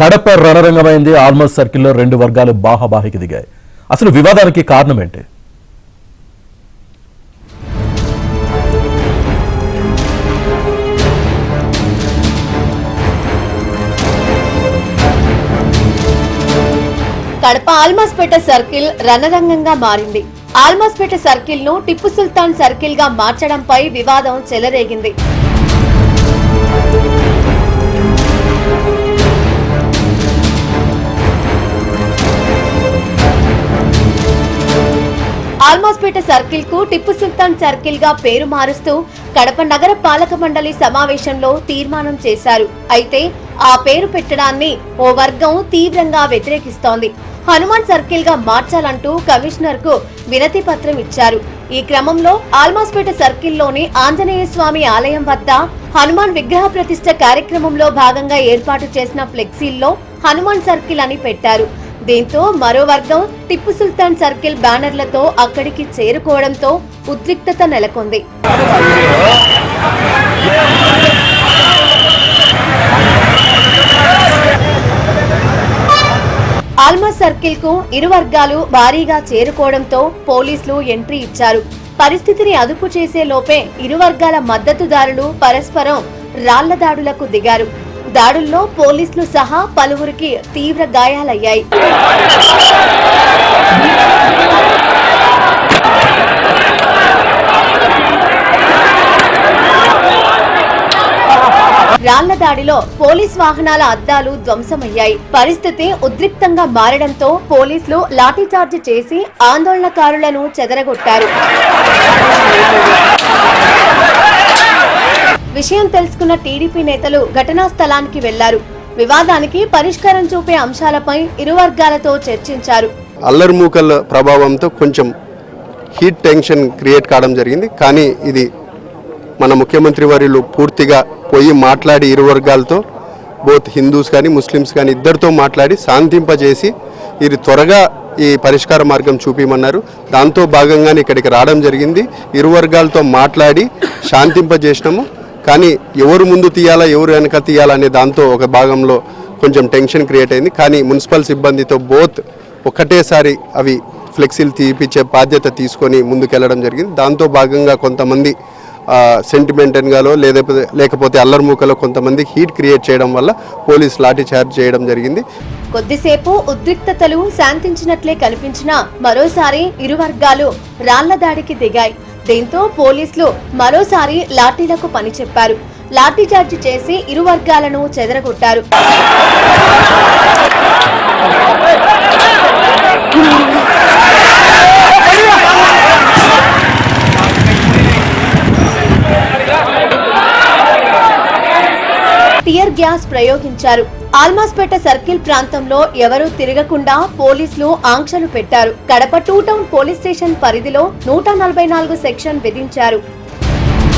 Kadapa రణరంగమైంది. Almost సర్కిల్లో రెండు వర్గాలు బాహాబాహికి దిగాయి. అసలు వివాదానికి కారణం ఏంటి? కడప ఆల్మాస్పేట సర్కిల్ రణరంగంగా మారింది. ఆల్మాస్పేట సర్కిల్ ను టిప్పు సుల్తాన్ సర్కిల్ గా మార్చడంపై వివాదం చెలరేగింది. ఆల్మాస్పేట సర్కిల్ కు టిప్పు సుల్తాన్ సర్కిల్ గా పేరు మారుస్తూ కడప నగర పాలక మండలి సమావేశంలో తీర్మానం చేశారు. అయితే ఆ పేరు పెట్టడాన్ని ఓ వర్గం తీవ్రంగా వ్యతిరేకిస్తోంది. హనుమాన్ సర్కిల్ గా మార్చాలంటూ కమిషనర్ కు వినతి పత్రం ఇచ్చారు. ఈ క్రమంలో ఆల్మాస్పేట సర్కిల్లోని ఆంజనేయ స్వామి ఆలయం వద్ద హనుమాన్ విగ్రహ ప్రతిష్ఠ కార్యక్రమంలో భాగంగా ఏర్పాటు చేసిన ఫ్లెక్సీల్లో హనుమాన్ సర్కిల్ అని పెట్టారు. దీంతో మరో వర్గం టిప్పు సుల్తాన్ సర్కిల్ బ్యానర్లతో అక్కడికి చేరుకోవడంతో ఉద్రిక్తత నెలకొంది. ఆల్మాస్ సర్కిల్ కు ఇరు వర్గాలు భారీగా చేరుకోవడంతో పోలీసులు ఎంట్రీ ఇచ్చారు. పరిస్థితిని అదుపు చేసే లోపే ఇరు వర్గాల మద్దతుదారులు పరస్పరం రాళ్ల దాడులకు దిగారు. దాడుల్లో పోలీసులు సహా పలువురికి తీవ్ర గాయాలయ్యాయి. రాళ్ల దాడిలో పోలీస్ వాహనాల అద్దాలు ధ్వంసమయ్యాయి. పరిస్థితి ఉద్రిక్తంగా మారడంతో పోలీసులు లాఠీచార్జ్ చేసి ఆందోళనకారులను చెదరగొట్టారు. విషయం తెలుసుకున్న టీడీపీ నేతలు ఘటనా స్థలానికి వెళ్లారు. వివాదానికి పరిష్కారం చూపే అంశాలపై ఇరు వర్గాలతో చర్చించారు. అల్లర్మూకల ప్రభావంతో కొంచెం హీట్ టెన్షన్ క్రియేట్ కావడం జరిగింది. కానీ ఇది మన ముఖ్యమంత్రి వర్యులు పూర్తిగా పోయి మాట్లాడి ఇరు వర్గాలతో బోత్ హిందూస్ కానీ ముస్లిమ్స్ కానీ ఇద్దరితో మాట్లాడి శాంతింపజేసి ఇది త్వరగా ఈ పరిష్కార మార్గం చూపిమన్నారు. దాంతో భాగంగానే ఇక్కడికి రావడం జరిగింది. ఇరు వర్గాలతో మాట్లాడి శాంతింపజేసినాము. కానీ ఎవరు ముందు తీయాలా ఎవరు వెనక తీయాలా అనే దాంతో ఒక భాగంలో కొంచెం టెన్షన్ క్రియేట్ అయింది. కానీ మున్సిపల్ సిబ్బందితో బోత్ ఒకటేసారి అవి ఫ్లెక్సీలు తీపిచ్చే బాధ్యత తీసుకొని ముందుకెళ్లడం జరిగింది. దాంతో భాగంగా కొంతమంది సెంటిమెంటల్గాలో లేకపోతే అల్లర్మూకలో కొంతమంది హీట్ క్రియేట్ చేయడం వల్ల పోలీస్ లాఠీ చార్జ్ చేయడం జరిగింది. కొద్దిసేపు ఉద్రిక్తతలు శాంతించినట్లే కనిపించినా మరోసారి ఇరు వర్గాలు రాళ్ల దాడికి దిగాయి. దీంతో పోలీసులు మరోసారి లాఠీలకు పని చెప్పారు. లాఠీచార్జ్ చేసి ఇరు వర్గాలను చెదరగొట్టారు. టియర్ గ్యాస్ ప్రయోగించారు. ఆల్మాస్పేట సర్కిల్ ప్రాంతంలో ఎవరూ తిరగకుండా పోలీసులు ఆంక్షలు పెట్టారు. కడప 2 టౌన్ పోలీస్ స్టేషన్ పరిధిలో 144 సెక్షన్ విధించారు.